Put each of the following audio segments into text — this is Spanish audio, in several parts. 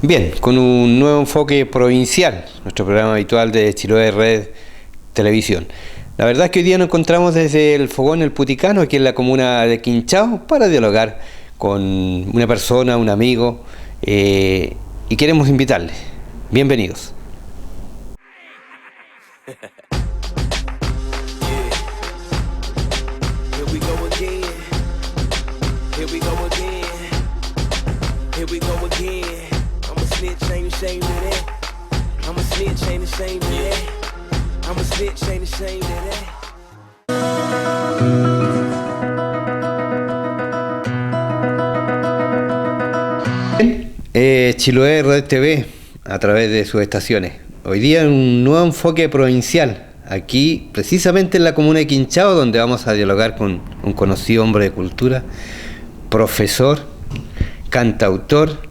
Bien, con un nuevo enfoque provincial, nuestro programa habitual de Chiloé Red Televisión. La verdad es que hoy día nos encontramos desde el Fogón El Puticano, aquí en la comuna de Quinchao, para dialogar con una persona, un amigo, y queremos invitarles. Bienvenidos. Chiloé Red TV a través de sus estaciones. Hoy día un nuevo enfoque provincial, aquí precisamente en la comuna de Quinchao, donde vamos a dialogar con un conocido hombre de cultura, profesor, cantautor.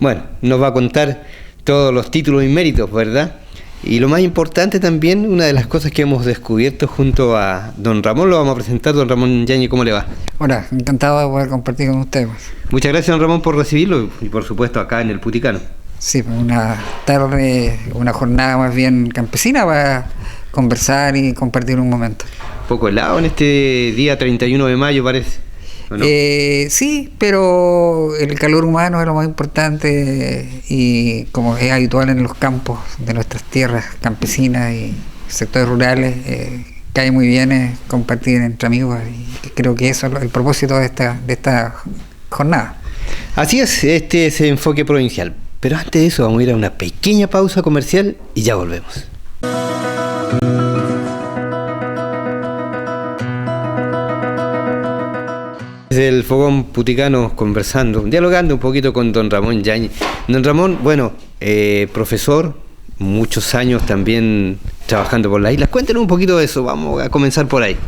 Bueno, nos va a contar todos los títulos y méritos, ¿verdad? Y lo más importante también, una de las cosas que hemos descubierto junto a don Ramón, lo vamos a presentar. Don Ramón Yañez, ¿cómo le va? Hola, encantado de poder compartir con ustedes. Muchas gracias, don Ramón, por recibirlo y por supuesto acá en el Puticano. Sí, una tarde, una jornada más bien campesina para conversar y compartir un momento. Un poco helado en este día 31 de mayo, parece. ¿O no? Sí, pero el calor humano es lo más importante y como es habitual en los campos de nuestras tierras campesinas y sectores rurales, cae muy bien compartir entre amigos y creo que eso es el propósito de esta jornada. Así es, este es el enfoque provincial. Pero antes de eso vamos a ir a una pequeña pausa comercial y ya volvemos. Desde el Fogón Puticano conversando, dialogando un poquito con don Ramón Yañez. Don Ramón, bueno, profesor, muchos años también trabajando por las islas. Cuéntenos un poquito de eso, vamos a comenzar por ahí.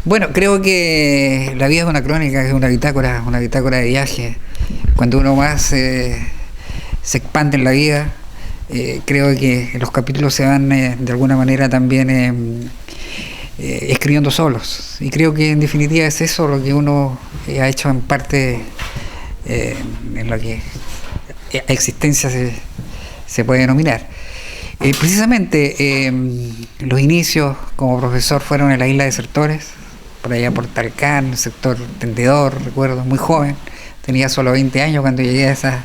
Bueno, creo que la vida es una crónica, es una bitácora de viaje. Cuando uno más se expande en la vida, creo que los capítulos se van de alguna manera también escribiendo solos. Y creo que en definitiva es eso lo que uno ha hecho en parte en lo que existencia se puede denominar. Precisamente los inicios como profesor fueron en la isla de Desertores, por allá por Talcán, sector Tendedor, recuerdo, muy joven, tenía solo 20 años cuando llegué a esas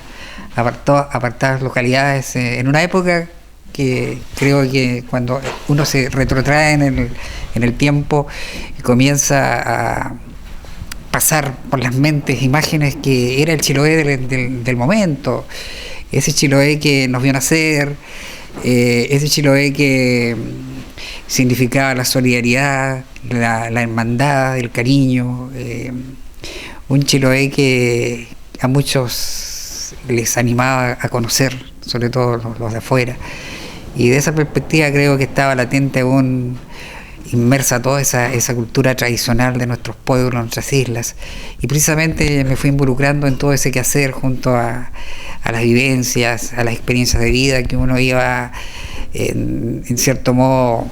apartadas localidades, en una época que creo que cuando uno se retrotrae en el tiempo y comienza a pasar por las mentes imágenes que era el Chiloé del momento, ese Chiloé que nos vio nacer, ese Chiloé que significaba la solidaridad, la hermandad, el cariño, un Chiloé que a muchos les animaba a conocer, sobre todo los de afuera, y de esa perspectiva creo que estaba latente aún inmersa toda esa cultura tradicional de nuestros pueblos, nuestras islas, y precisamente me fui involucrando en todo ese quehacer junto a las vivencias, a las experiencias de vida que uno iba en cierto modo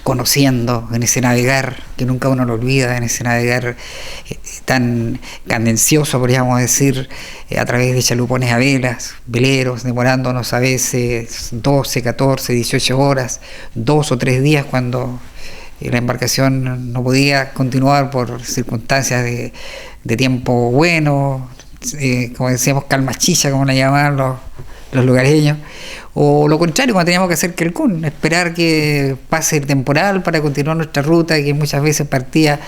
conociendo en ese navegar, que nunca uno lo olvida, en ese navegar tan cadencioso, podríamos decir, a través de chalupones a velas, veleros, demorándonos a veces 12, 14, 18 horas, 2 o 3 días cuando la embarcación no podía continuar por circunstancias de tiempo bueno, como decíamos, calma chicha, como la llamaban los lugareños, o lo contrario, cuando teníamos que hacer Quelcún, esperar que pase el temporal para continuar nuestra ruta, que muchas veces partía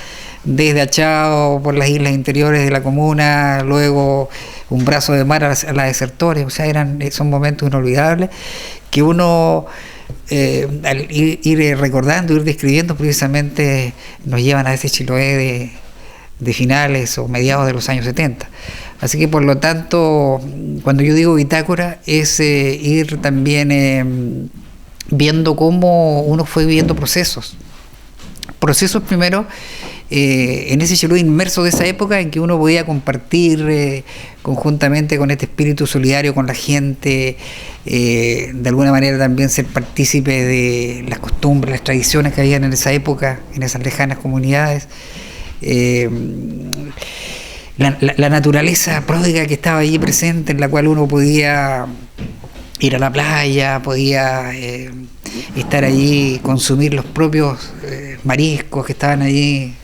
desde Achao por las islas interiores de la comuna, luego un brazo de mar a las Desertores. O sea, son momentos inolvidables que uno al ir recordando, ir describiendo, precisamente nos llevan a ese Chiloé de finales o mediados de los años 70. Así que por lo tanto, cuando yo digo bitácora, es ir también viendo cómo uno fue viviendo procesos primero en ese Chiloé inmerso de esa época en que uno podía compartir conjuntamente con este espíritu solidario con la gente, de alguna manera también ser partícipe de las costumbres, las tradiciones que habían en esa época, en esas lejanas comunidades. la naturaleza pródiga que estaba allí presente, en la cual uno podía ir a la playa, podía estar allí, consumir los propios mariscos que estaban allí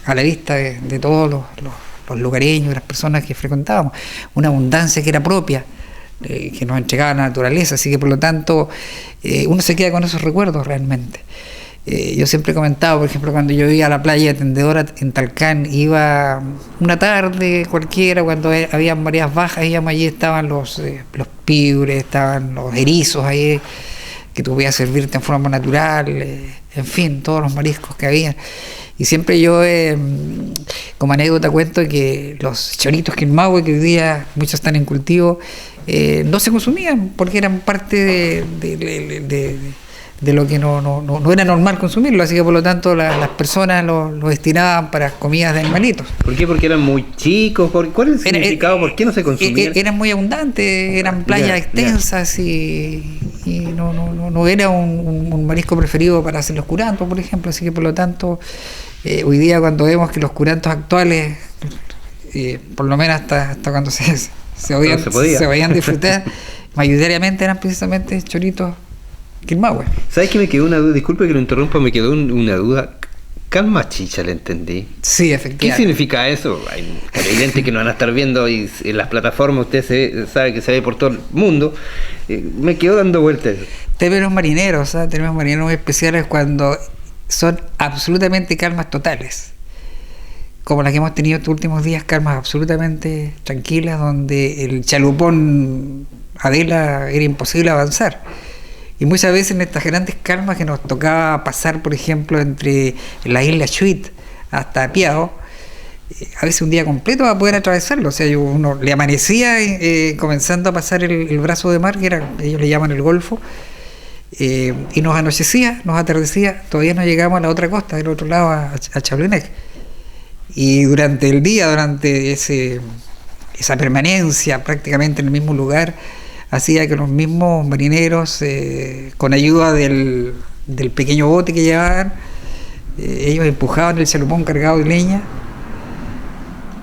a la vista de todos los lugareños, las personas que frecuentábamos, una abundancia que era propia, que nos entregaba la naturaleza, así que por lo tanto uno se queda con esos recuerdos realmente. Yo siempre he comentado, por ejemplo, cuando yo iba a la playa de Tendedora en Talcán, iba una tarde cualquiera, cuando había mareas bajas, íbamos allí, estaban los piures, estaban los erizos ahí, que tú podías servirte en forma natural, en fin, todos los mariscos que había. Y siempre yo, como anécdota, cuento que los choritos quilmahue, que hoy día muchos están en cultivo, no se consumían porque eran parte de lo que no era normal consumirlo, así que por lo tanto las personas lo destinaban para comidas de animalitos. ¿Por qué? Porque eran muy chicos. ¿Cuál es el significado? ¿Por qué no se consumían? Eran muy abundantes, eran playas extensas y no era un marisco preferido para hacer los curantos, por ejemplo, así que por lo tanto hoy día cuando vemos que los curantos actuales, por lo menos hasta cuando se podían disfrutar, mayoritariamente eran precisamente choritos quilmahue. ¿Sabes que me quedó una duda? Disculpe que lo interrumpa, me quedó una duda. Calma chicha, le entendí. Sí, efectivamente. ¿Qué significa eso? Es evidente que no van a estar viendo y en las plataformas, usted sabe que se ve por todo el mundo. Me quedó dando vueltas. Términos marineros, términos marineros muy especiales cuando son absolutamente calmas totales. Como las que hemos tenido estos últimos días, calmas absolutamente tranquilas, donde el chalupón Adela era imposible avanzar. Y muchas veces en estas grandes calmas que nos tocaba pasar, por ejemplo, entre la isla Chuit hasta Piao, a veces un día completo para poder atravesarlo. O sea, uno le amanecía comenzando a pasar el brazo de mar, que ellos le llaman el Golfo, y nos anochecía, nos atardecía, todavía no llegamos a la otra costa, del otro lado, a Chablenec. Y durante el día, durante esa permanencia prácticamente en el mismo lugar, hacía que los mismos marineros, con ayuda del pequeño bote que llevaban, ellos empujaban el chalupón cargado de leña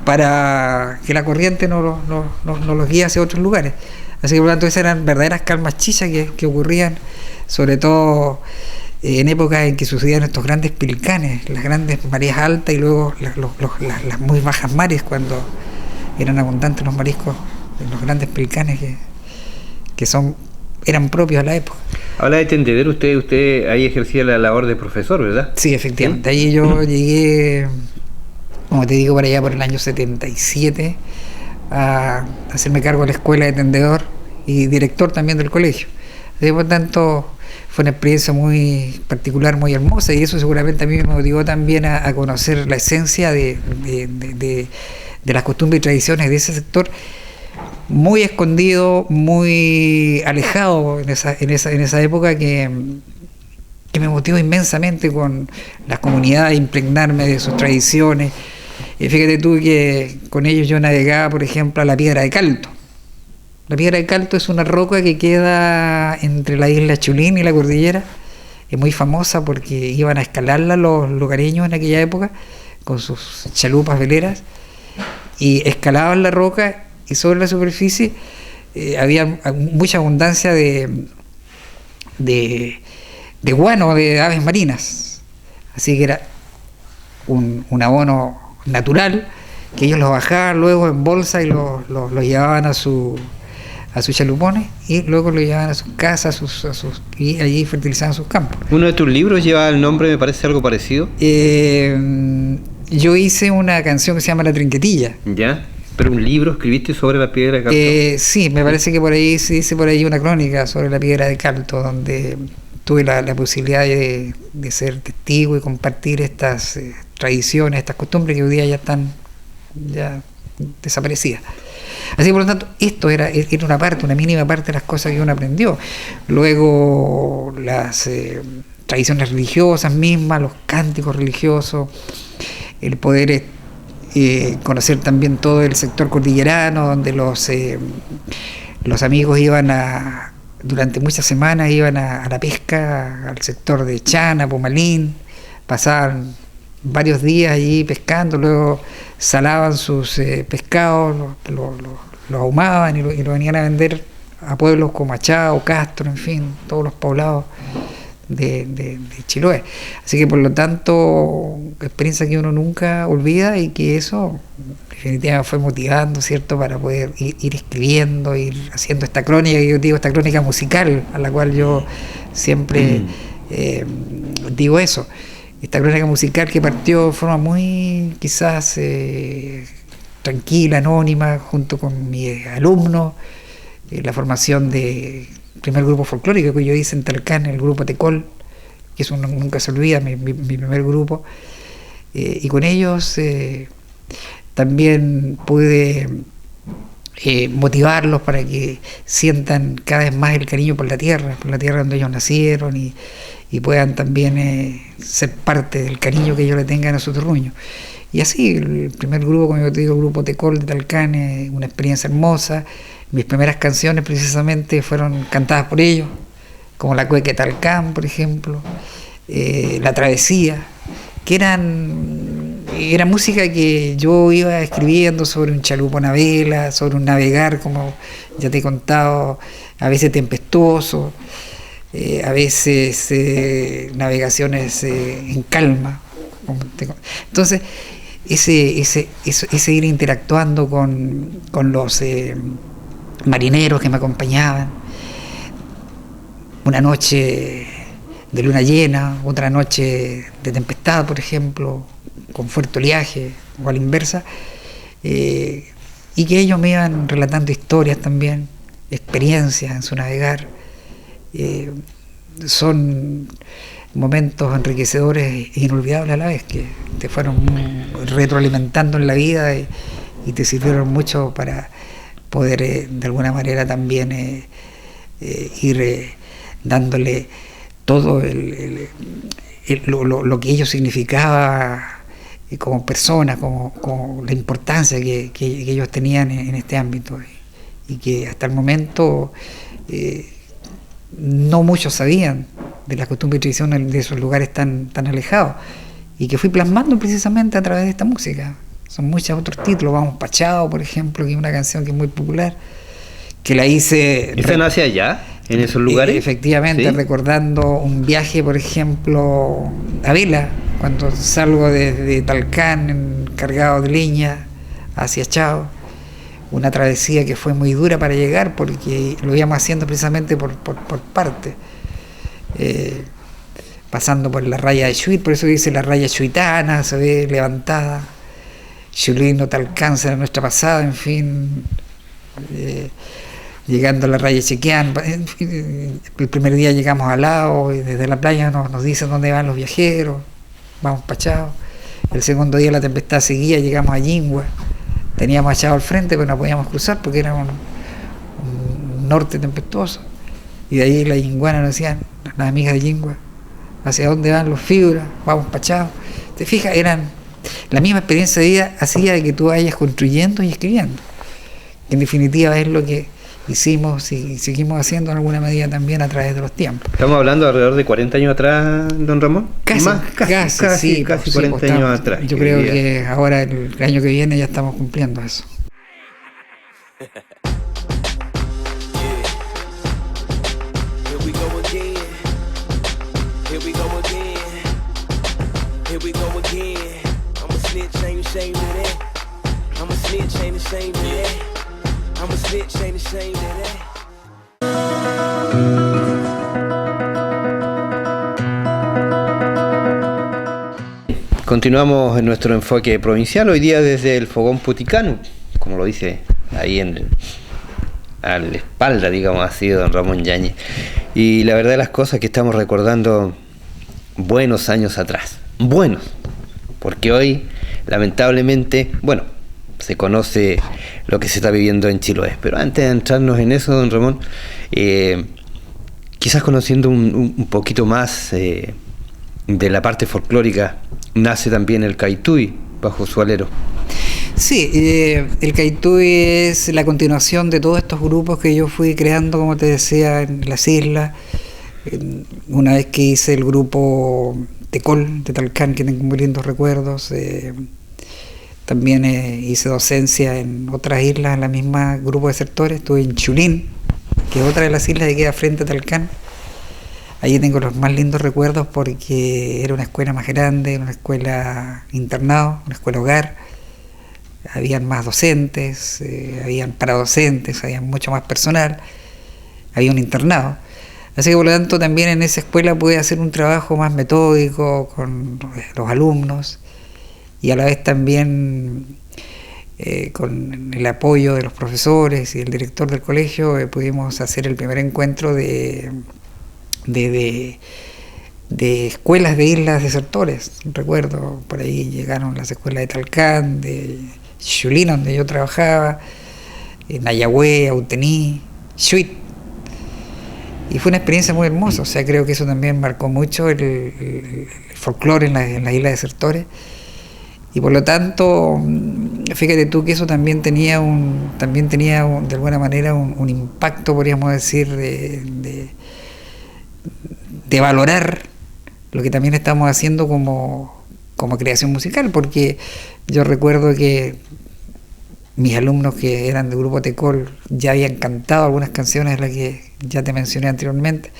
para que la corriente no los guíe hacia otros lugares. Así que por lo tanto esas eran verdaderas calmas chichas que ocurrían, sobre todo en épocas en que sucedían estos grandes pilcanes, las grandes mareas altas y luego las muy bajas mares, cuando eran abundantes los mariscos en los grandes pilcanes que eran propios a la época. Habla de Tendedero, usted ahí ejercía la labor de profesor, ¿verdad? Sí, efectivamente. Ahí yo llegué, como te digo, para allá por el año 77 a hacerme cargo de la escuela de Tendedor y director también del colegio. Así, por tanto, fue una experiencia muy particular, muy hermosa, y eso seguramente a mí me motivó también a conocer la esencia de las costumbres y tradiciones de ese sector, muy escondido, muy alejado en esa época, que me motivó inmensamente con las comunidades, impregnarme de sus tradiciones. Fíjate tú que con ellos yo navegaba, por ejemplo, a la Piedra de Calto. La Piedra de Calto es una roca que queda entre la isla Chulín y la cordillera. Es muy famosa porque iban a escalarla los lugareños en aquella época con sus chalupas veleras y escalaban la roca, y sobre la superficie había mucha abundancia de guano, de aves marinas. Así que era un abono natural que ellos los bajaban luego en bolsa y los llevaban a sus chalupones, y luego lo llevaban a sus casas, y allí fertilizaban sus campos. Uno de tus libros lleva el nombre, me parece, algo parecido. Yo hice una canción que se llama La Trinquetilla. ¿Ya? ¿Pero un libro escribiste sobre la Piedra de Calto? Sí, me parece que por ahí se dice una crónica sobre la Piedra de Calto, donde tuve la posibilidad de ser testigo y compartir estas tradiciones, estas costumbres que hoy día ya están desaparecidas. Así que por lo tanto, esto era una mínima parte de las cosas que uno aprendió. Luego las tradiciones religiosas mismas, los cánticos religiosos, el poder conocer también todo el sector cordillerano, donde los amigos durante muchas semanas iban a la pesca al sector de Chana, Pumalín, pasaban varios días allí pescando, luego salaban sus pescados, los ahumaban y lo venían a vender a pueblos como Achao, Castro, en fin, todos los poblados de Chiloé. Así que por lo tanto, experiencia que uno nunca olvida y que eso definitivamente fue motivando, ¿cierto?, para poder ir escribiendo, ir haciendo esta crónica, que yo digo, esta crónica musical, a la cual yo siempre digo eso. Esta crónica musical que partió de forma muy quizás tranquila, anónima, junto con mis alumnos, la formación de primer grupo folclórico que yo hice en Talcán, el grupo Tecol, que eso nunca se olvida, mi primer grupo, y con ellos también pude motivarlos para que sientan cada vez más el cariño por la tierra donde ellos nacieron, y puedan también ser parte del cariño que ellos le tengan a su terruño. Y así, el primer grupo, como yo te digo, el grupo Tecol de Talcán, una experiencia hermosa. Mis primeras canciones precisamente fueron cantadas por ellos, como La Cueca de Talcán, por ejemplo, La Travesía, que era música que yo iba escribiendo sobre un chalupo, una vela, sobre un navegar, como ya te he contado, a veces tempestuoso, a veces navegaciones en calma. Entonces, ese ir interactuando con los marineros que me acompañaban, una noche de luna llena, otra noche de tempestad, por ejemplo, con fuerte oleaje o a la inversa, y que ellos me iban relatando historias también, experiencias en su navegar. Son momentos enriquecedores e inolvidables a la vez, que te fueron retroalimentando en la vida y te sirvieron mucho para poder de alguna manera también ir dándole todo lo que ello significaba como personas, como la importancia que ellos tenían en este ámbito, y que hasta el momento no muchos sabían de la costumbre y tradición de esos lugares tan alejados, y que fui plasmando precisamente a través de esta música. Son muchos otros títulos, Vamos Pachao, por ejemplo, que es una canción que es muy popular, que la hice... ¿Esa nace allá, en esos lugares? Efectivamente, ¿sí? Recordando un viaje, por ejemplo, a vela, cuando salgo de Talcán cargado de leña hacia Chao, una travesía que fue muy dura para llegar, porque lo íbamos haciendo precisamente por partes, pasando por la raya de Chuit, por eso dice la raya chuitana, se ve levantada, Chulín no te alcanza en nuestra pasada, en fin, llegando a la raya Chequeán. El primer día llegamos al lado y desde la playa nos dicen dónde van los viajeros, Vamos Pachao. El segundo día la tempestad seguía, llegamos a Yingua, teníamos a Chao al frente, pero no podíamos cruzar porque era un norte tempestuoso, y de ahí la yinguana nos decían, las amigas de Yingua, ¿hacia dónde van los figuras? Vamos Pachao. Te fijas, eran la misma experiencia de vida, hacía de que tú vayas construyendo y escribiendo. En definitiva es lo que hicimos y seguimos haciendo en alguna medida también a través de los tiempos. Estamos hablando de alrededor de 40 años atrás, don Ramón. Casi 40 años atrás. Yo creo que ahora el año que viene ya estamos cumpliendo eso. Continuamos en nuestro enfoque provincial, hoy día desde el Fogón Puticano, como lo dice ahí a la espalda, digamos así, don Ramón Yáñez. Y la verdad de las cosas es que estamos recordando buenos años atrás, buenos, porque hoy, lamentablemente, bueno, se conoce lo que se está viviendo en Chiloé. Pero antes de entrarnos en eso, don Ramón, quizás conociendo un poquito más de la parte folclórica, nace también el Caituy bajo su alero. Sí, el Caituy es la continuación de todos estos grupos que yo fui creando, como te decía, en las islas. Una vez que hice el grupo Tecol de Talcán, que tengo muy lindos recuerdos. También hice docencia en otras islas, en la misma grupo de desertores. Estuve en Chulín, que es otra de las islas que queda frente a Talcán. Allí tengo los más lindos recuerdos porque era una escuela más grande, una escuela internado, una escuela hogar. Habían más docentes, habían paradocentes, había mucho más personal, había un internado. Así que por lo tanto también en esa escuela pude hacer un trabajo más metódico con los alumnos y a la vez también con el apoyo de los profesores y el director del colegio pudimos hacer el primer encuentro de escuelas de islas desertores. Recuerdo, por ahí llegaron las escuelas de Talcán, de Chulín, donde yo trabajaba, Nayagüe, Autení, Chuit. Y fue una experiencia muy hermosa, o sea, creo que eso también marcó mucho el folclore en las islas desertores. Y por lo tanto, fíjate tú que eso también tenía de alguna manera un impacto, podríamos decir, de valorar lo que también estamos haciendo como creación musical, porque yo recuerdo que mis alumnos que eran del grupo Tecol ya habían cantado algunas canciones de las que ya te mencioné anteriormente,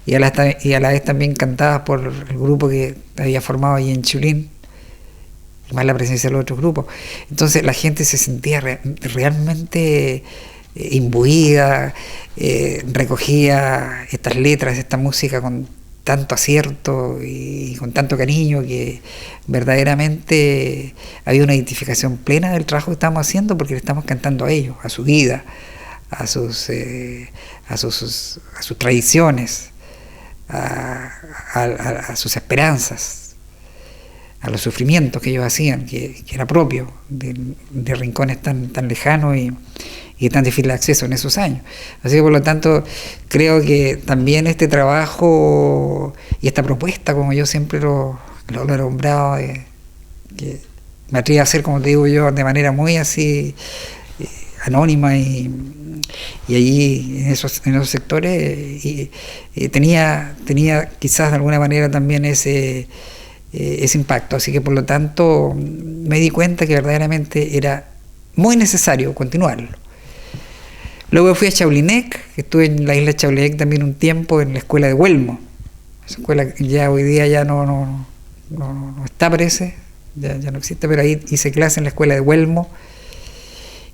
y a la vez también cantadas por el grupo que había formado ahí en Chulín, y más la presencia de los otros grupos. Entonces la gente se sentía realmente imbuida, recogía estas letras, esta música con tanto acierto y con tanto cariño que verdaderamente había una identificación plena del trabajo que estamos haciendo, porque le estamos cantando a ellos, a su vida, a sus tradiciones, a sus esperanzas, a los sufrimientos que ellos hacían, que era propio de rincones tan lejanos y tan difícil de acceso en esos años. Así que por lo tanto creo que también este trabajo y esta propuesta, como yo siempre lo he nombrado, que me atreví a hacer, como te digo yo, de manera muy así anónima y allí en esos sectores tenía quizás de alguna manera también ese impacto. Así que por lo tanto me di cuenta que verdaderamente era muy necesario continuarlo. Luego fui a Chaulinec, estuve en la isla de Chaulinec también un tiempo en la escuela de Huelmo. Esa escuela ya hoy día ya no está, parece, ya no existe, pero ahí hice clase en la escuela de Huelmo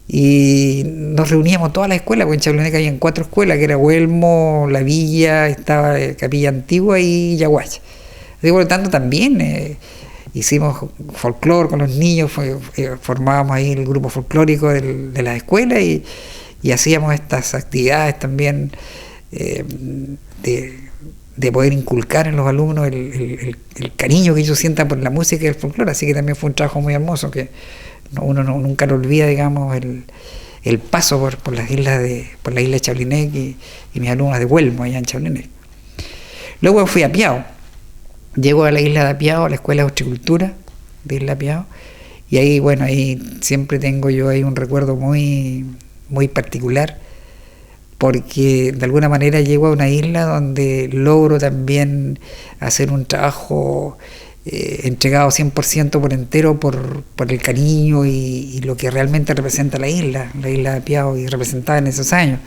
y nos reuníamos todas las escuelas, porque en Chaulinec había 4 escuelas, que era Huelmo, La Villa, estaba Capilla Antigua y Yaguacha. Así que por lo tanto también hicimos folclore con los niños, formábamos ahí el grupo folclórico de la escuela y hacíamos estas actividades también de poder inculcar en los alumnos el cariño que ellos sientan por la música y el folclore. Así que también fue un trabajo muy hermoso que uno nunca lo olvida, digamos, el paso por la isla de Chaulinec y mis alumnos de Huelmo allá en Chaulinec. Luego fui a Piao. Llego a la isla de Apiao, a la Escuela de Horticultura de Isla Apiao, y ahí, bueno, ahí siempre tengo yo ahí un recuerdo muy, muy particular, porque de alguna manera llego a una isla donde logro también hacer un trabajo entregado 100% por entero por el cariño y lo que realmente representa la isla de Apiao y representaba en esos años.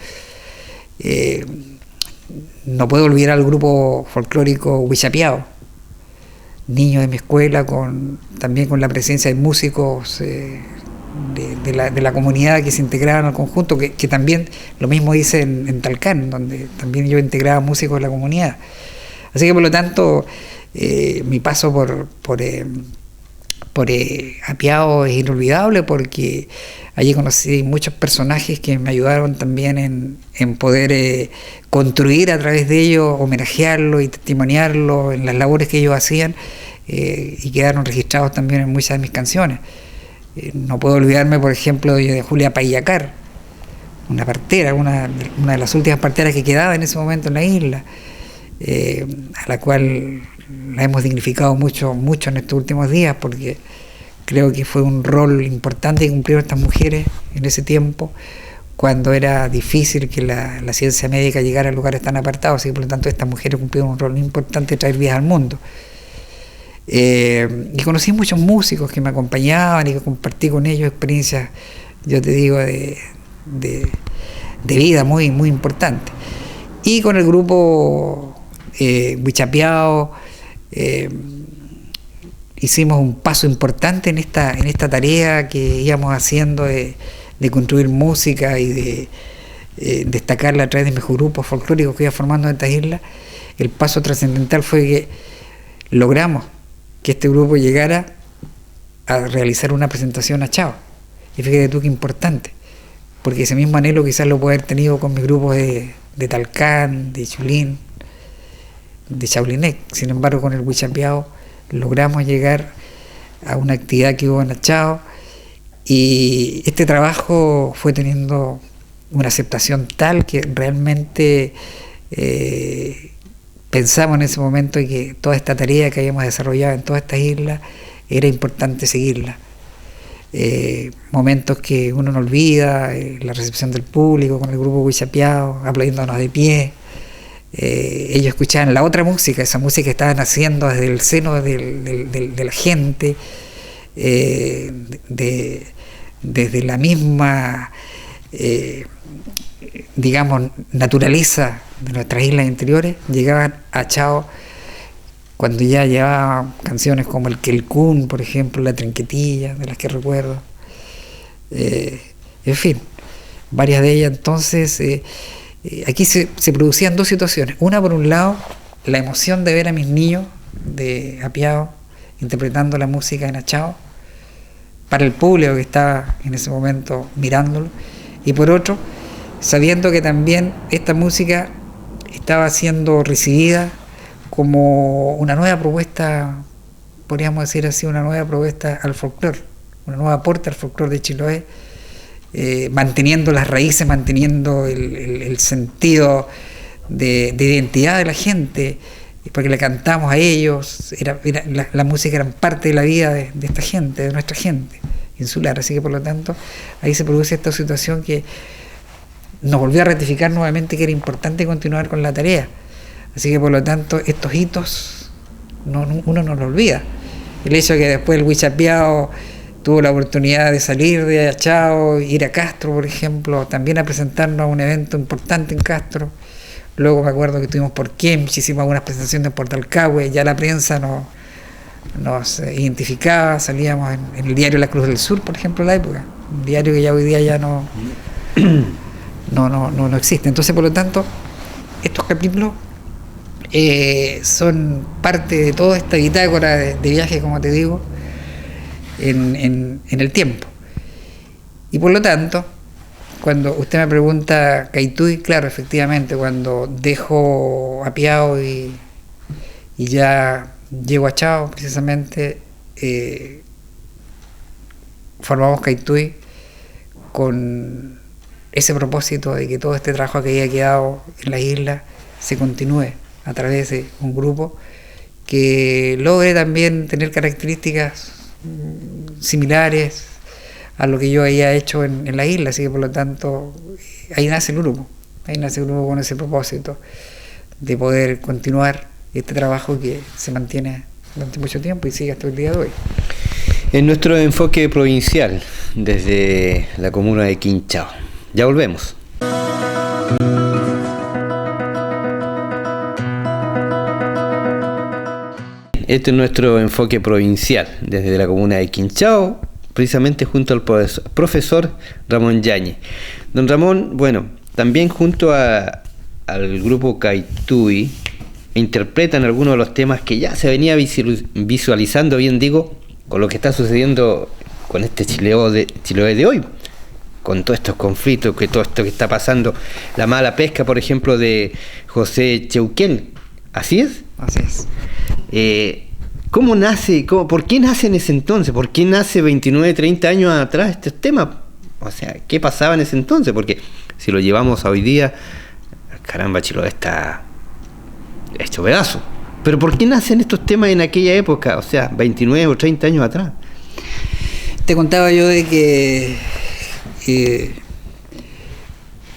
No puedo olvidar al grupo folclórico Huichapiao, niños de mi escuela, también con la presencia de músicos de la comunidad que se integraban al conjunto, que también lo mismo hice en Talcán, donde también yo integraba músicos de la comunidad. Así que por lo tanto mi paso por Apiao es inolvidable, porque allí conocí muchos personajes que me ayudaron también en poder construir a través de ellos, homenajearlo y testimoniarlo en las labores que ellos hacían, y quedaron registrados también en muchas de mis canciones. No puedo olvidarme, por ejemplo, de Julia Payacar, una partera, una de las últimas parteras que quedaba en ese momento en la isla, a la cual la hemos dignificado mucho en estos últimos días, porque creo que fue un rol importante que cumplieron estas mujeres en ese tiempo, cuando era difícil que la ciencia médica llegara a lugares tan apartados. Y por lo tanto estas mujeres cumplieron un rol importante de traer vidas al mundo. Y conocí muchos músicos que me acompañaban y que compartí con ellos experiencias, yo te digo, de vida muy, muy importantes. Y con el grupo Huichapiao hicimos un paso importante en esta tarea que íbamos haciendo de construir música y de destacarla a través de mis grupos folclóricos que iba formando en estas islas. El paso trascendental fue que logramos que este grupo llegara a realizar una presentación a Chao. Y fíjate tú qué importante, porque ese mismo anhelo quizás lo puedo haber tenido con mis grupos de Talcán, de Chulín, de Chaulinec. Sin embargo, con el Huichapiao logramos llegar a una actividad que hubo en Chao, y este trabajo fue teniendo una aceptación tal que realmente pensamos en ese momento que toda esta tarea que habíamos desarrollado en todas estas islas era importante seguirla. Momentos que uno no olvida, la recepción del público con el grupo Huichapiao aplaudiéndonos de pie. Ellos escuchaban la otra música, esa música que estaban haciendo desde el seno de la gente, desde la misma digamos naturaleza de nuestras islas interiores. Llegaban a Chao cuando ya llevaban canciones como el Quelcún, por ejemplo, La Trinquetilla, de las que recuerdo, en fin, varias de ellas. Entonces aquí se producían dos situaciones. Una, por un lado, la emoción de ver a mis niños de Apiao interpretando la música en Chao para el público que estaba en ese momento mirándolo, y por otro, sabiendo que también esta música estaba siendo recibida como una nueva propuesta, podríamos decir así, una nueva propuesta al folclore, una nueva aporte al folclore de Chiloé, manteniendo las raíces, manteniendo el sentido de identidad de la gente, porque le cantamos a ellos, la música era parte de la vida de esta gente, de nuestra gente insular. Así que por lo tanto ahí se produce esta situación que nos volvió a ratificar nuevamente que era importante continuar con la tarea. Así que por lo tanto estos hitos uno no lo olvida. El hecho de que después el Huichapiao tuvo la oportunidad de salir de Chao, ir a Castro, por ejemplo, también a presentarnos a un evento importante en Castro. Luego me acuerdo que estuvimos por Kemch, hicimos algunas presentaciones por Talcahué, ya la prensa nos identificaba, salíamos en el diario La Cruz del Sur, por ejemplo, en la época, un diario que ya hoy día ya no existe. Entonces, por lo tanto, estos capítulos son parte de toda esta bitácora de viaje, como te digo, en el tiempo. Y por lo tanto, cuando usted me pregunta Caituy, claro, efectivamente, cuando dejo Apiao y ya llego a Chao, precisamente, formamos Caituy con ese propósito de que todo este trabajo que había quedado en la isla se continúe a través de un grupo que logre también tener características similares a lo que yo había hecho en la isla. Así que por lo tanto ahí nace el grupo con ese propósito de poder continuar este trabajo que se mantiene durante mucho tiempo y sigue hasta el día de hoy. En nuestro enfoque provincial desde la comuna de Quinchao. Ya volvemos. Este es nuestro enfoque provincial desde la comuna de Quinchao, precisamente junto al profesor Ramón Yáñez. Don Ramón, bueno, también junto al grupo Caituy interpretan algunos de los temas que ya se venía visualizando, bien digo, con lo que está sucediendo con este Chiloé de hoy, con todos estos conflictos, todo esto que está pasando, la mala pesca, por ejemplo, de José Cheuquén. ¿Así es? Así es. ¿Cómo nace? ¿Por qué nace en ese entonces? ¿Por qué nace 29, 30 años atrás este tema? O sea, ¿qué pasaba en ese entonces? Porque si lo llevamos a hoy día, caramba, Chiloé está hecho pedazo. Pero ¿por qué nacen estos temas en aquella época? O sea, 29 o 30 años atrás. Te contaba yo de que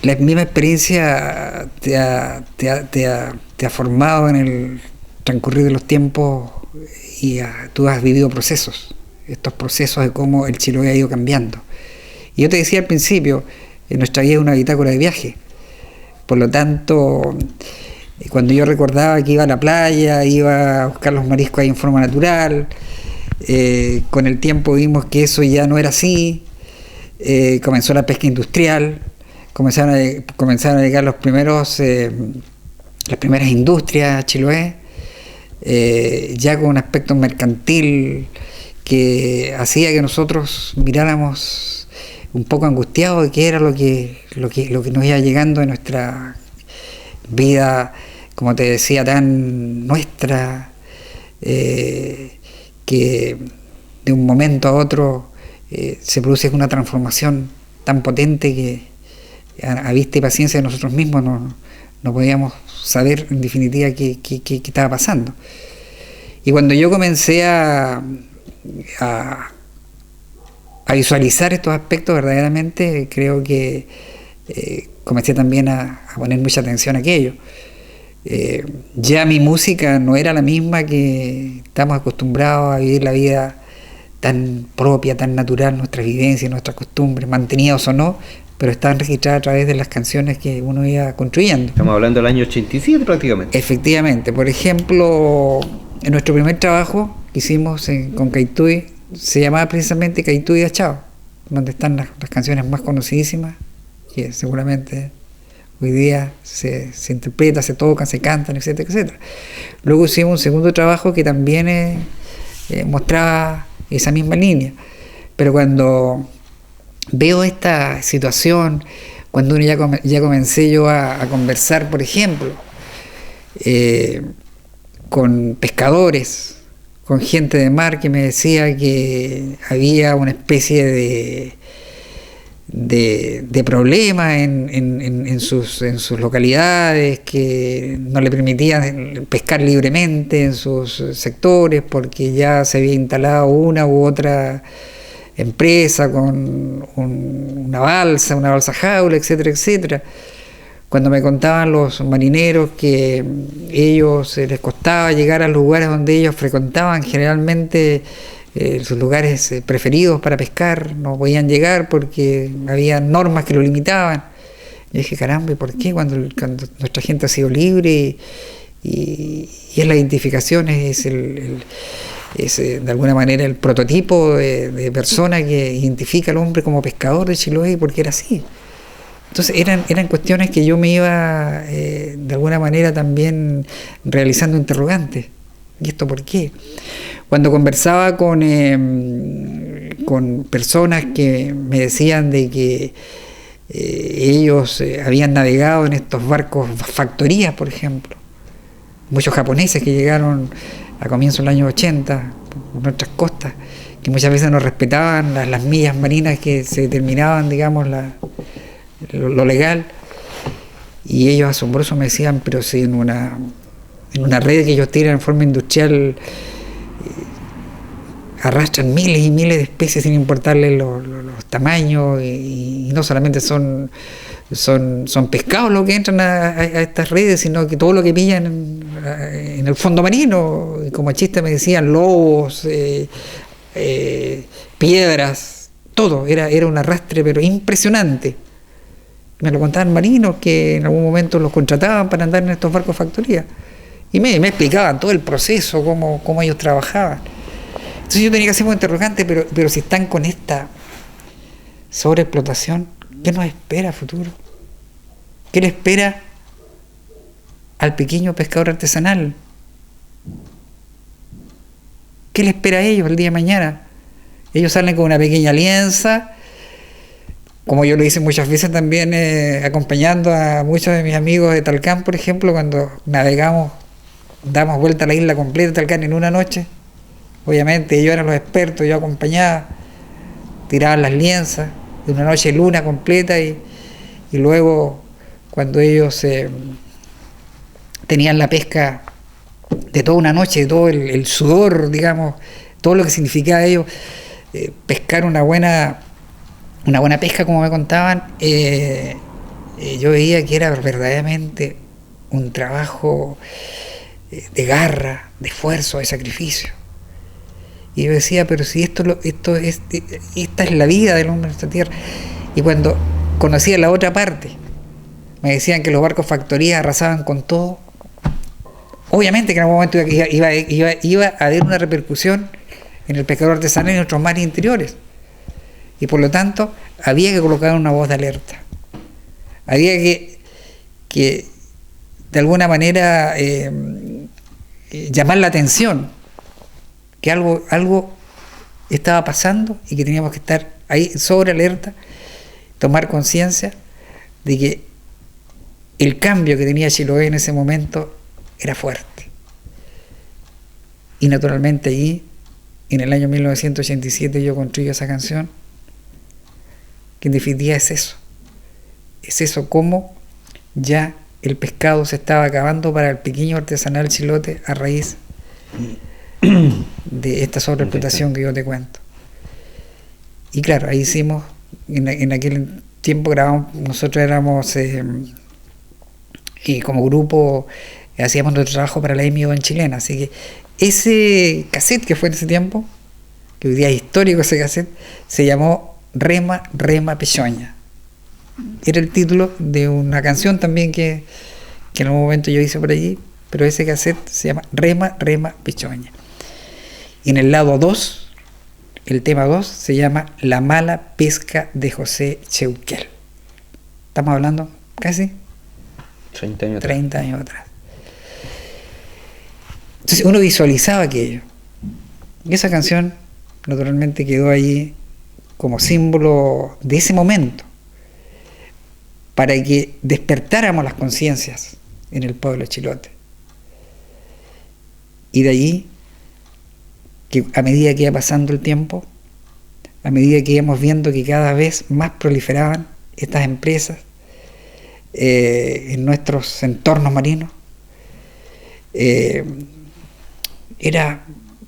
la misma experiencia te ha formado en el transcurrir de los tiempos y tú has vivido procesos, estos procesos de cómo el Chiloé ha ido cambiando. Y yo te decía al principio, nuestra vida es una bitácora de viaje. Por lo tanto, cuando yo recordaba que iba a la playa, iba a buscar los mariscos ahí en forma natural, con el tiempo vimos que eso ya no era así, comenzó la pesca industrial, comenzaron a llegar las primeras industrias a Chiloé, ya con un aspecto mercantil que hacía que nosotros miráramos un poco angustiados de qué era lo que nos iba llegando en nuestra vida, como te decía, tan nuestra, que de un momento a otro se produce una transformación tan potente que a vista y paciencia de nosotros mismos no podíamos saber en definitiva qué estaba pasando. Y cuando yo comencé a visualizar estos aspectos verdaderamente, creo que comencé también a poner mucha atención a aquello. Ya mi música no era la misma que estamos acostumbrados a vivir la vida tan propia, tan natural, nuestras vivencias, nuestras costumbres, mantenidas o no, pero estaban registradas a través de las canciones que uno iba construyendo. Estamos hablando del año 87 prácticamente. Efectivamente. Por ejemplo, en nuestro primer trabajo que hicimos con Caituy, se llamaba precisamente Caituy Achao, donde están las canciones más conocidísimas, que seguramente hoy día se interpretan, se tocan, se cantan, etcétera, etcétera. Luego hicimos un segundo trabajo que también mostraba esa misma línea. Pero cuando veo esta situación, cuando uno ya comencé yo a conversar, por ejemplo, con pescadores, con gente de mar que me decía que había una especie de problema en sus localidades, que no le permitían pescar libremente en sus sectores porque ya se había instalado una u otra empresa con una balsa jaula, etcétera, etcétera. Cuando me contaban los marineros que ellos les costaba llegar a los lugares donde ellos frecuentaban, generalmente sus lugares preferidos para pescar, no podían llegar porque había normas que lo limitaban. Yo dije, caramba, ¿y por qué cuando nuestra gente ha sido libre y es la identificación, es de alguna manera el prototipo de persona que identifica al hombre como pescador de Chiloé, porque era así? Entonces eran cuestiones que yo me iba de alguna manera también realizando interrogantes. ¿Y esto por qué? Cuando conversaba con personas que me decían de que ellos habían navegado en estos barcos factorías, por ejemplo, muchos japoneses que llegaron a comienzos del año 80 por nuestras costas, que muchas veces no respetaban las millas marinas que se determinaban, digamos, lo legal, y ellos asombrosos me decían, pero si en una red que ellos tiran en forma industrial arrastran miles y miles de especies sin importarles los tamaños, y no solamente son pescados los que entran a estas redes, sino que todo lo que pillan en el fondo marino, y como chiste me decían lobos, piedras, todo, era un arrastre pero impresionante. Me lo contaban marinos que en algún momento los contrataban para andar en estos barcos factoría, y me explicaban todo el proceso, cómo ellos trabajaban. Entonces yo tenía que hacer un interrogante, pero si están con esta sobreexplotación, ¿qué nos espera a futuro? ¿Qué le espera al pequeño pescador artesanal? ¿Qué le espera a ellos el día de mañana? Ellos salen con una pequeña alianza, como yo lo hice muchas veces también, acompañando a muchos de mis amigos de Talcán, por ejemplo, cuando navegamos, damos vuelta a la isla completa de Talcán en una noche. Obviamente ellos eran los expertos, yo acompañaba, tiraban las lienzas de una noche luna completa, y luego cuando ellos tenían la pesca de toda una noche, de todo el sudor, digamos, todo lo que significaba ellos pescar una buena pesca, como me contaban, yo veía que era verdaderamente un trabajo de garra, de esfuerzo, de sacrificio. Y yo decía, pero si esta es la vida del hombre en esta tierra. Y cuando conocía la otra parte, me decían que los barcos factorías arrasaban con todo. Obviamente que en algún momento iba a haber una repercusión en el pescador artesanal y en otros mares interiores. Y por lo tanto, había que colocar una voz de alerta. Había que de alguna manera llamar la atención que algo estaba pasando y que teníamos que estar ahí sobre alerta, tomar conciencia de que el cambio que tenía Chiloé en ese momento era fuerte. Y naturalmente allí, en el año 1987, yo construyo esa canción, que en definitiva es eso. Es eso, como ya el pescado se estaba acabando para el pequeño artesanal chilote a raíz de esta sobreexplotación que yo te cuento. Y claro, ahí hicimos, en aquel tiempo grabamos, nosotros éramos como grupo, hacíamos nuestro trabajo para la EMI en chilena, así que ese cassette que fue en ese tiempo, que hoy día es histórico ese cassette, se llamó Rema, Rema Pechoña. Era el título de una canción también que en algún momento yo hice por allí, pero ese cassette se llama Rema, Rema Pechoña. Y en el lado 2, el tema 2, se llama La mala pesca de José Cheuquel. Estamos hablando casi 30 años atrás. Entonces uno visualizaba aquello. Y esa canción naturalmente quedó allí como símbolo de ese momento, para que despertáramos las conciencias en el pueblo chilote. Y de allí, que a medida que iba pasando el tiempo, a medida que íbamos viendo que cada vez más proliferaban estas empresas en nuestros entornos marinos, era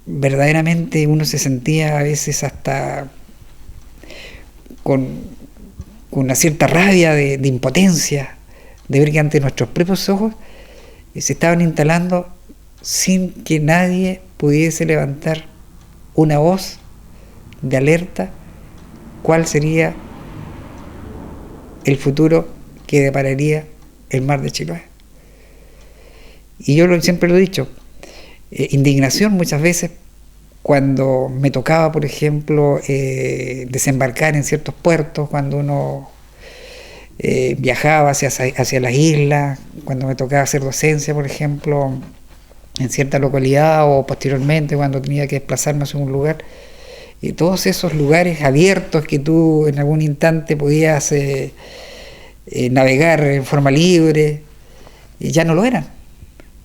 verdaderamente, uno se sentía a veces hasta con una cierta rabia de impotencia, de ver que ante nuestros propios ojos se estaban instalando sin que nadie pudiese levantar una voz de alerta cuál sería el futuro que depararía el mar de Chiloé. Y yo siempre lo he dicho, indignación muchas veces cuando me tocaba, por ejemplo, desembarcar en ciertos puertos, cuando uno viajaba hacia las islas, cuando me tocaba hacer docencia, por ejemplo, en cierta localidad, o posteriormente cuando tenía que desplazarme hacia un lugar, y todos esos lugares abiertos que tú en algún instante podías navegar en forma libre, ya no lo eran.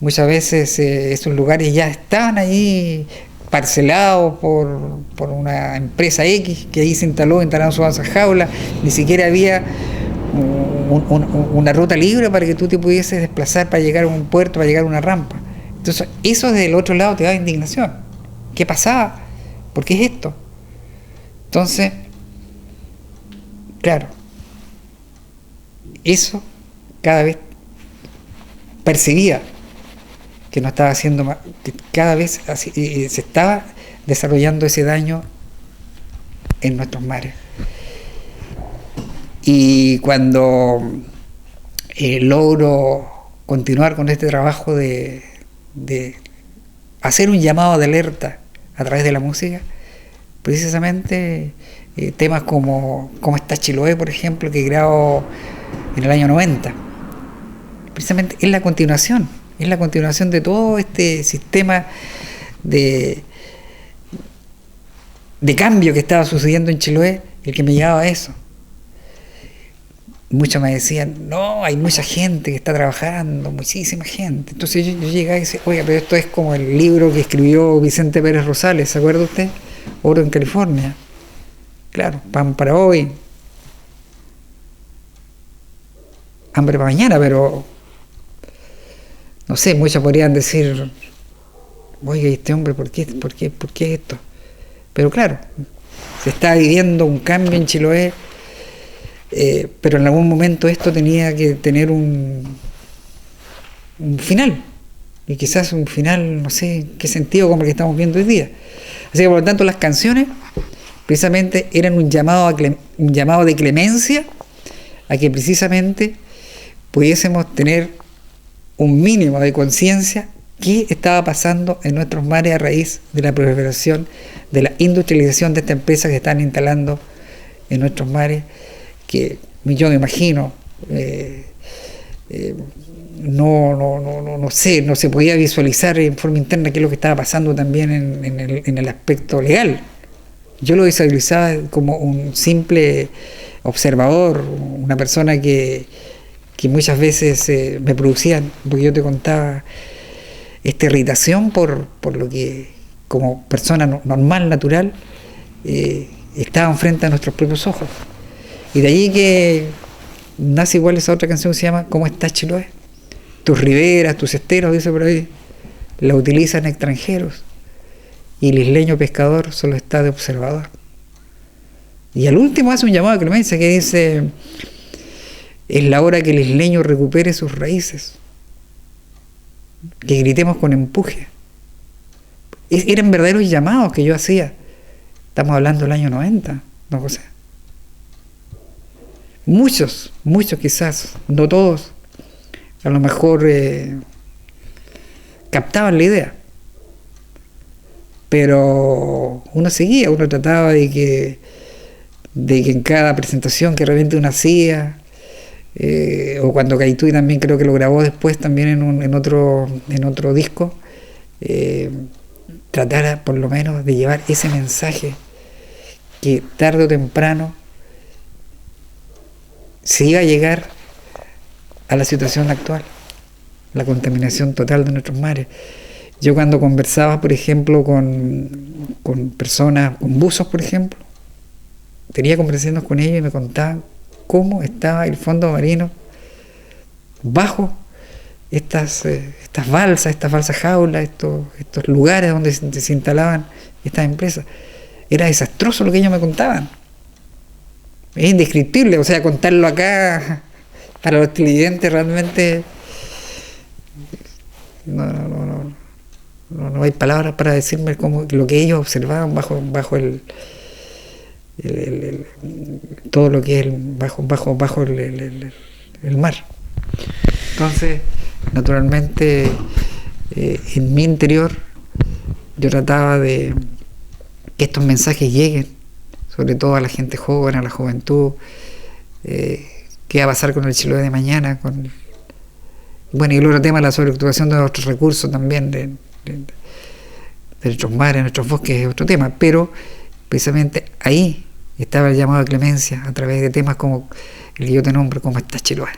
Muchas veces esos lugares ya estaban ahí parcelados por una empresa X que ahí se instalaron sus jaulas, ni siquiera había una ruta libre para que tú te pudieses desplazar para llegar a un puerto, para llegar a una rampa. Entonces eso desde el otro lado te da indignación. ¿Qué pasaba? ¿Por qué es esto? Entonces, claro, eso cada vez percibía que no estaba haciendo más, que cada vez se estaba desarrollando ese daño en nuestros mares. Y cuando logro continuar con este trabajo de hacer un llamado de alerta a través de la música, precisamente temas como está Chiloé, por ejemplo, que grabo en el año 90, precisamente es la continuación de todo este sistema de cambio que estaba sucediendo en Chiloé, el que me llevaba a eso. Muchos me decían, no, hay mucha gente que está trabajando, muchísima gente. Entonces yo llegaba y decía, oiga, pero esto es como el libro que escribió Vicente Pérez Rosales, ¿se acuerda usted? Oro en California. Claro, pan para hoy, hambre para mañana, pero no sé, muchos podrían decir, oiga, este hombre, ¿por qué esto? Pero claro, se está viviendo un cambio en Chiloé, pero en algún momento esto tenía que tener un final. y quizás un final, no sé en qué sentido, como el que estamos viendo hoy día. Así que por lo tanto las canciones precisamente eran un llamado de clemencia a que precisamente pudiésemos tener un mínimo de conciencia qué estaba pasando en nuestros mares a raíz de la proliferación, de la industrialización de esta empresa que están instalando en nuestros mares, que yo me imagino no sé, no se podía visualizar en forma interna qué es lo que estaba pasando también en el aspecto legal. Yo lo visualizaba como un simple observador, una persona que muchas veces me producía, porque yo te contaba, esta irritación por lo que como persona normal, natural, estaban frente a nuestros propios ojos. Y de allí que nace igual esa otra canción que se llama ¿Cómo estás, Chiloé? Tus riberas, tus esteros, dice por ahí, la utilizan extranjeros, y el isleño pescador solo está de observador. Y al último hace un llamado a clemencia que dice: es la hora que el isleño recupere sus raíces, que gritemos con empuje. Eran verdaderos llamados que yo hacía. Estamos hablando del año 90, ¿no, José? Muchos quizás, no todos, a lo mejor captaban la idea, pero uno seguía, uno trataba de que en cada presentación que realmente uno hacía, o cuando Caituí también creo que lo grabó después también en otro disco, tratara por lo menos de llevar ese mensaje que tarde o temprano se iba a llegar a la situación actual, la contaminación total de nuestros mares. Yo cuando conversaba, por ejemplo, con personas, con buzos, por ejemplo, tenía conversaciones con ellos y me contaban cómo estaba el fondo marino bajo estas balsas, estas falsas jaulas, estos lugares donde se instalaban estas empresas. Era desastroso lo que ellos me contaban. Es indescriptible, o sea, contarlo acá para los televidentes realmente no hay palabras para decirme cómo lo que ellos observaban bajo todo lo que es bajo el mar. Entonces, naturalmente, en mi interior yo trataba de que estos mensajes lleguen, sobre todo a la gente joven, a la juventud, qué va a pasar con el Chiloé de mañana, bueno, y el otro tema, la sobreexplotación de nuestros recursos también, de nuestros mares, de nuestros bosques, es otro tema, pero precisamente ahí estaba el llamado a clemencia a través de temas como el que yo te nombro, ¿Cómo estás, Chiloé?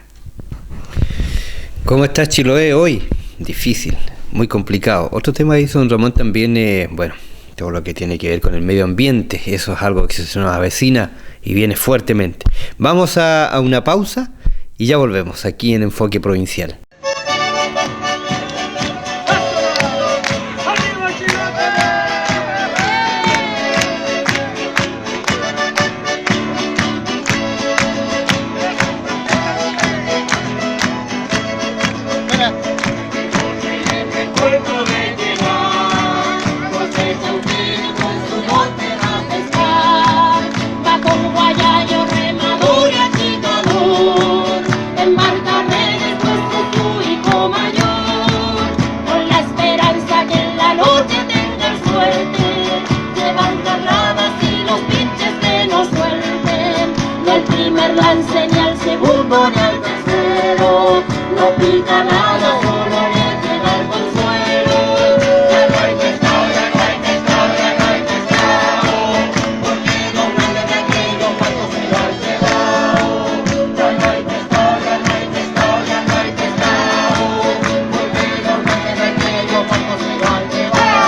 ¿Cómo estás, Chiloé, hoy? Difícil, muy complicado. Otro tema que hizo don Ramón también, bueno, todo lo que tiene que ver con el medio ambiente, eso es algo que se nos avecina y viene fuertemente. Vamos a una pausa y ya volvemos aquí en Enfoque Provincial. La enseña al segundo ni al tercero, no pica nada, solo le llega el consuelo. Ya no hay pescado, ya no hay pescado, ya no hay pescado, porque los grandes de aquellos cuantos se lo han llevado. Ya no hay pescado, ya no hay pescado, ya no hay pescado, porque los grandes de aquellos cuantos se lo han llevado.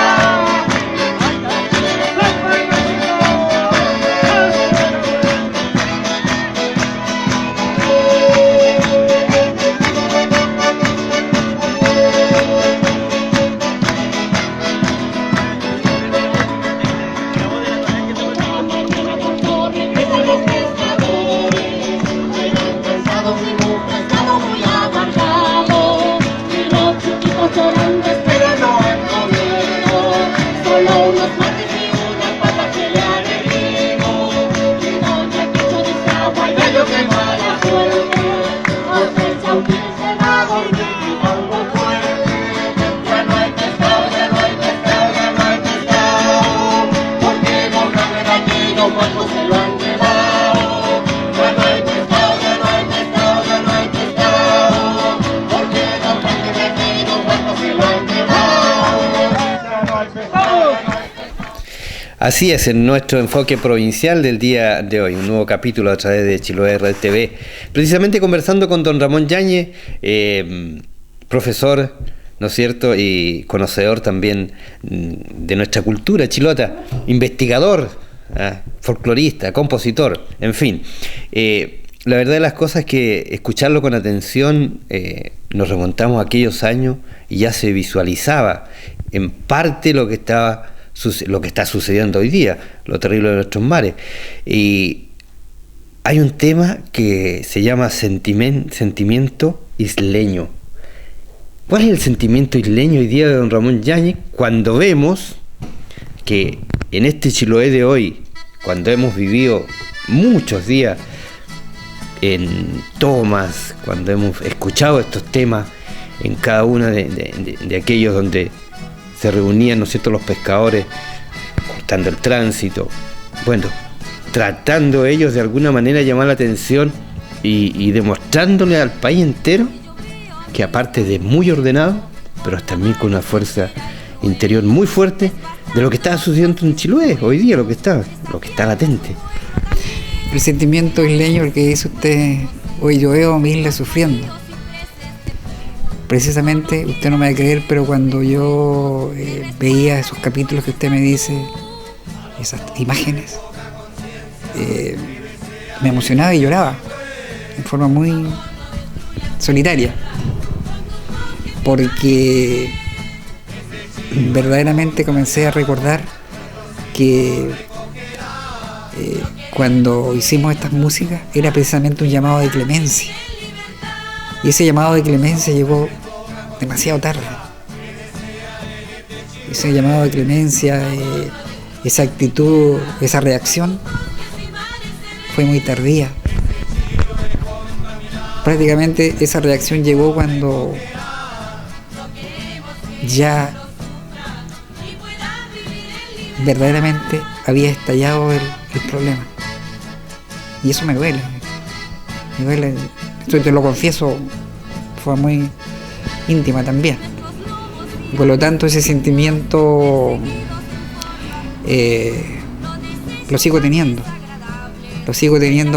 Así es, en nuestro enfoque provincial del día de hoy, un nuevo capítulo a través de Chiloé Red TV, precisamente conversando con don Ramón Yáñez, profesor, ¿no es cierto?, y conocedor también de nuestra cultura chilota, investigador, folclorista, compositor, en fin. La verdad de las cosas es que escucharlo con atención, nos remontamos a aquellos años y ya se visualizaba en parte lo que está sucediendo hoy día, lo terrible de nuestros mares. Y hay un tema que se llama sentimiento isleño. ¿Cuál es el sentimiento isleño hoy día de don Ramón Yáñez cuando vemos que en este Chiloé de hoy, cuando hemos vivido muchos días en tomas, cuando hemos escuchado estos temas en cada uno de aquellos donde se reunían, ¿no es cierto?, los pescadores cortando el tránsito, bueno, tratando ellos de alguna manera llamar la atención y demostrándole al país entero que aparte de muy ordenado, pero también con una fuerza interior muy fuerte, de lo que está sucediendo en Chiloé hoy día, lo que está latente. El sentimiento isleño, el que dice usted, hoy yo veo a mi isla sufriendo. Precisamente, usted no me va a creer, pero cuando yo veía esos capítulos que usted me dice, esas imágenes, me emocionaba y lloraba en forma muy solitaria, porque verdaderamente comencé a recordar que cuando hicimos estas músicas era precisamente un llamado de clemencia, y ese llamado de clemencia llegó demasiado tarde. Ese llamado de clemencia, esa actitud, esa reacción fue muy tardía. Prácticamente esa reacción llegó cuando ya verdaderamente había estallado el problema. Y eso me duele, esto te lo confieso, fue muy íntima también. Por lo tanto, ese sentimiento lo sigo teniendo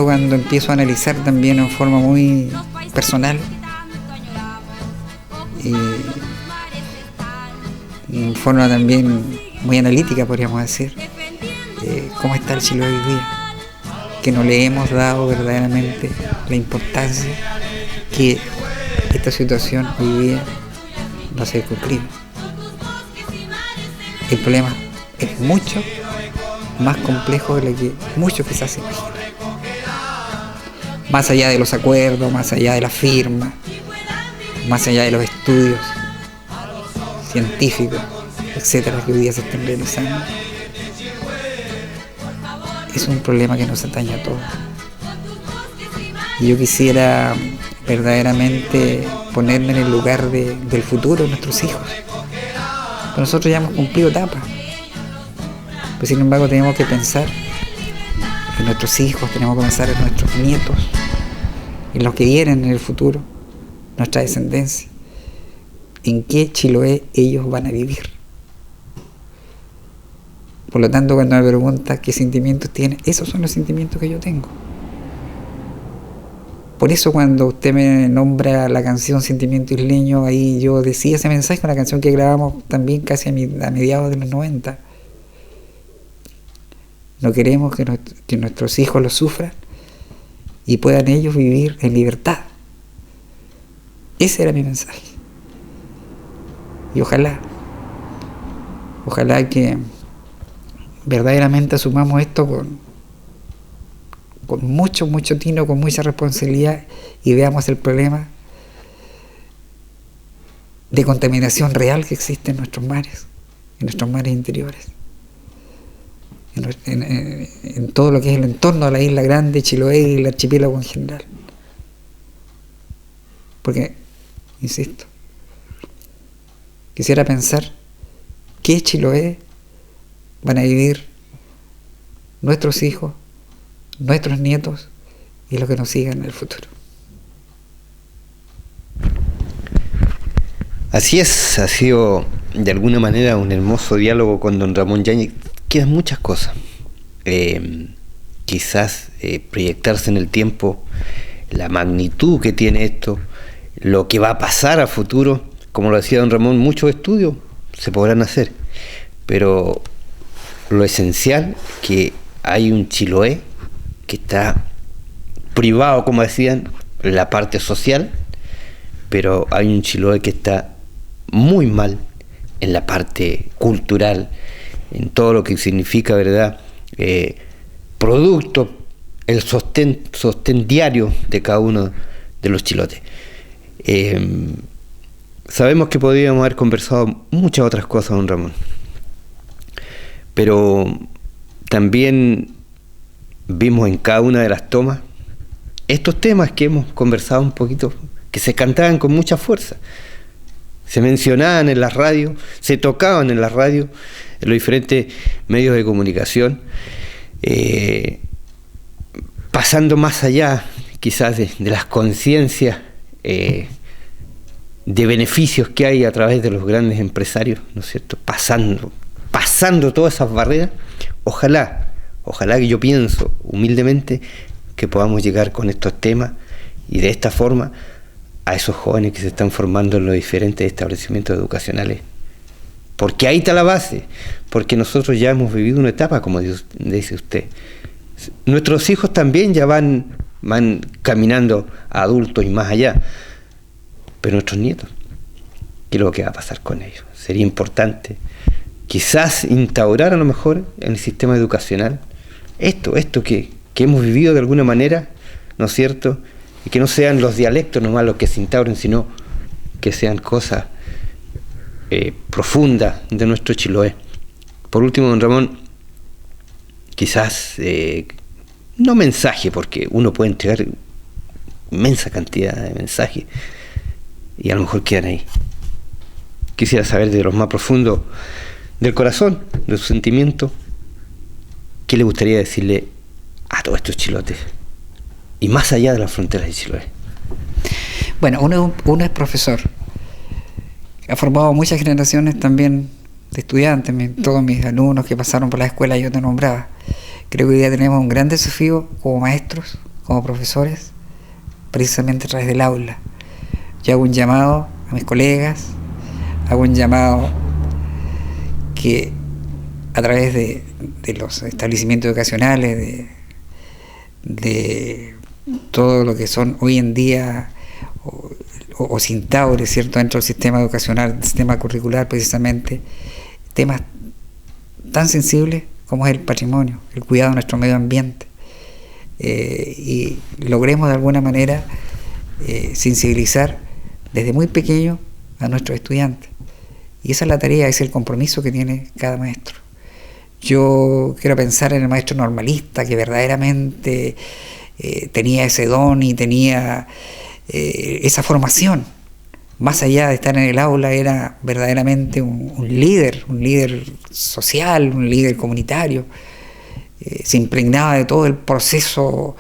cuando empiezo a analizar también en forma muy personal y en forma también muy analítica, podríamos decir, cómo está el Chiloé hoy día, que no le hemos dado verdaderamente la importancia que esta situación hoy día no se ha cumplido. El problema es mucho más complejo de lo que muchos quizás se imaginan. Más allá de los acuerdos, más allá de la firma, más allá de los estudios científicos, etcétera, que hoy día se están realizando, es un problema que nos atañe a todos. Y yo quisiera verdaderamente ponerme en el lugar del futuro de nuestros hijos. Pero nosotros ya hemos cumplido etapas. Pero sin embargo tenemos que pensar en nuestros hijos, tenemos que pensar en nuestros nietos, en los que vienen en el futuro, nuestra descendencia, en qué Chiloé ellos van a vivir. Por lo tanto, cuando me pregunta qué sentimientos tiene, esos son los sentimientos que yo tengo. Por eso cuando usted me nombra la canción Sentimiento Isleño, ahí yo decía ese mensaje, una canción que grabamos también casi a mediados de los 90. No queremos que nuestros hijos lo sufran y puedan ellos vivir en libertad. Ese era mi mensaje. Y ojalá que verdaderamente asumamos esto con mucho tino, con mucha responsabilidad, y veamos el problema de contaminación real que existe en nuestros mares interiores, en todo lo que es el entorno de la isla grande, Chiloé y el archipiélago en general. Porque, insisto, quisiera pensar qué Chiloé van a vivir nuestros hijos, nuestros nietos y los que nos sigan en el futuro. Así es, ha sido de alguna manera un hermoso diálogo con don Ramón Yáñez, quedan muchas cosas. Quizás proyectarse en el tiempo, la magnitud que tiene esto, lo que va a pasar a futuro. Como lo decía don Ramón, muchos estudios se podrán hacer, pero lo esencial es que hay un Chiloé que está privado, como decían, en la parte social, pero hay un Chiloé que está muy mal en la parte cultural, en todo lo que significa, ¿verdad?, producto, el sostén diario de cada uno de los chilotes. Sabemos que podríamos haber conversado muchas otras cosas, don Ramón, pero también vimos en cada una de las tomas estos temas que hemos conversado un poquito, que se cantaban con mucha fuerza, se mencionaban en las radios, se tocaban en las radios, en los diferentes medios de comunicación, pasando más allá quizás de las conciencias de beneficios que hay a través de los grandes empresarios, ¿no es cierto?, pasando todas esas barreras. Ojalá que yo pienso humildemente que podamos llegar con estos temas y de esta forma a esos jóvenes que se están formando en los diferentes establecimientos educacionales, porque ahí está la base, porque nosotros ya hemos vivido una etapa, como dice usted. Nuestros hijos también ya van caminando a adultos y más allá, pero nuestros nietos, ¿qué es lo que va a pasar con ellos? Sería importante quizás instaurar a lo mejor en el sistema educacional esto que hemos vivido de alguna manera, ¿no es cierto?, y que no sean los dialectos nomás los que se instauren, sino que sean cosas profundas de nuestro Chiloé. Por último, don Ramón, quizás no mensaje, porque uno puede entregar inmensa cantidad de mensajes y a lo mejor quedan ahí. Quisiera saber de los más profundos del corazón, de sus sentimientos, ¿qué le gustaría decirle a todos estos chilotes y más allá de las fronteras de Chiloé? Bueno, uno es profesor, ha formado muchas generaciones también de estudiantes, todos mis alumnos que pasaron por la escuela yo te nombraba. Creo que hoy día tenemos un gran desafío como maestros, como profesores, precisamente a través del aula. Yo hago un llamado a mis colegas, hago un llamado que a través de los establecimientos educacionales, de todo lo que son hoy en día o se instaure, ¿cierto?, dentro del sistema educacional, del sistema curricular, precisamente temas tan sensibles como es el patrimonio, el cuidado de nuestro medio ambiente, y logremos de alguna manera sensibilizar desde muy pequeño a nuestros estudiantes. Y esa es la tarea, ese es el compromiso que tiene cada maestro. Yo quiero pensar en el maestro normalista que verdaderamente tenía ese don y tenía esa formación. Más allá de estar en el aula, era verdaderamente un líder social, un líder comunitario. Se impregnaba de todo el proceso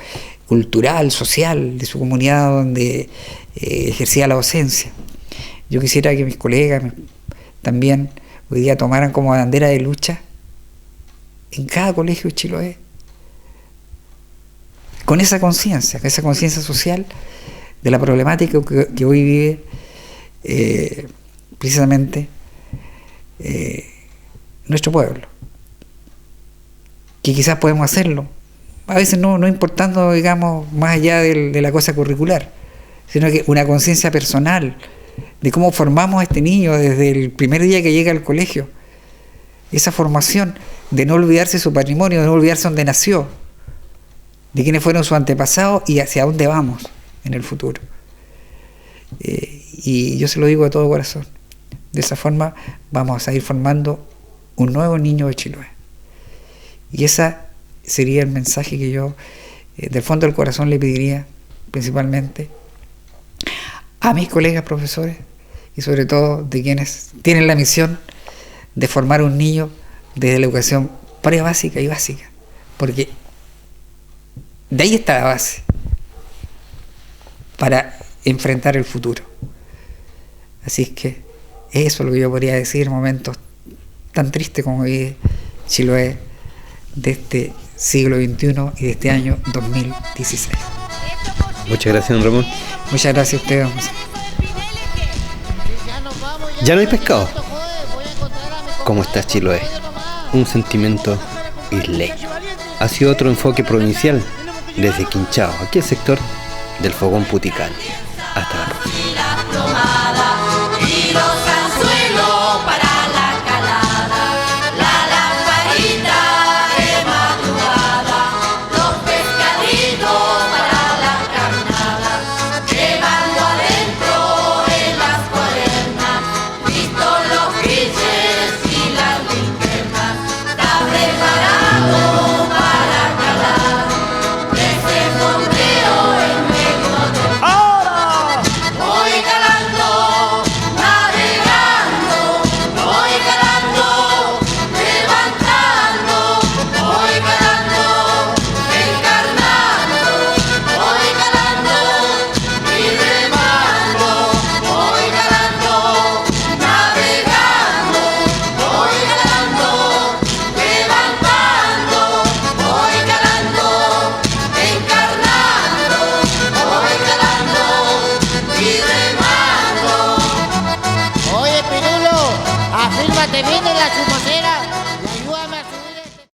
cultural, social de su comunidad donde ejercía la docencia. Yo quisiera que mis colegas también hoy día tomaran como bandera de lucha en cada colegio de Chiloé, con esa conciencia social de la problemática que hoy vive precisamente nuestro pueblo, que quizás podemos hacerlo, a veces no importando, digamos, más allá de la cosa curricular, sino que una conciencia personal de cómo formamos a este niño desde el primer día que llega al colegio, esa formación de no olvidarse su patrimonio, de no olvidarse dónde nació, de quiénes fueron sus antepasados y hacia dónde vamos en el futuro. Y yo se lo digo de todo corazón. De esa forma vamos a ir formando un nuevo niño de Chiloé. Y ese sería el mensaje que yo, del fondo del corazón, le pediría principalmente a mis colegas profesores y sobre todo de quienes tienen la misión de formar un niño desde la educación prebásica y básica, porque de ahí está la base para enfrentar el futuro. Así es que Eso es lo que yo podría decir, momentos tan tristes como vive Chiloé de este siglo XXI y de este año 2016. Muchas gracias, don Ramón. Muchas gracias a ustedes. Ya no hay pescado. ¿Cómo está Chiloé? Un sentimiento isleño. Ha sido otro enfoque provincial desde Quinchao, aquí el sector del Fogón Puticán. Hasta la próxima. Afírmate bien en la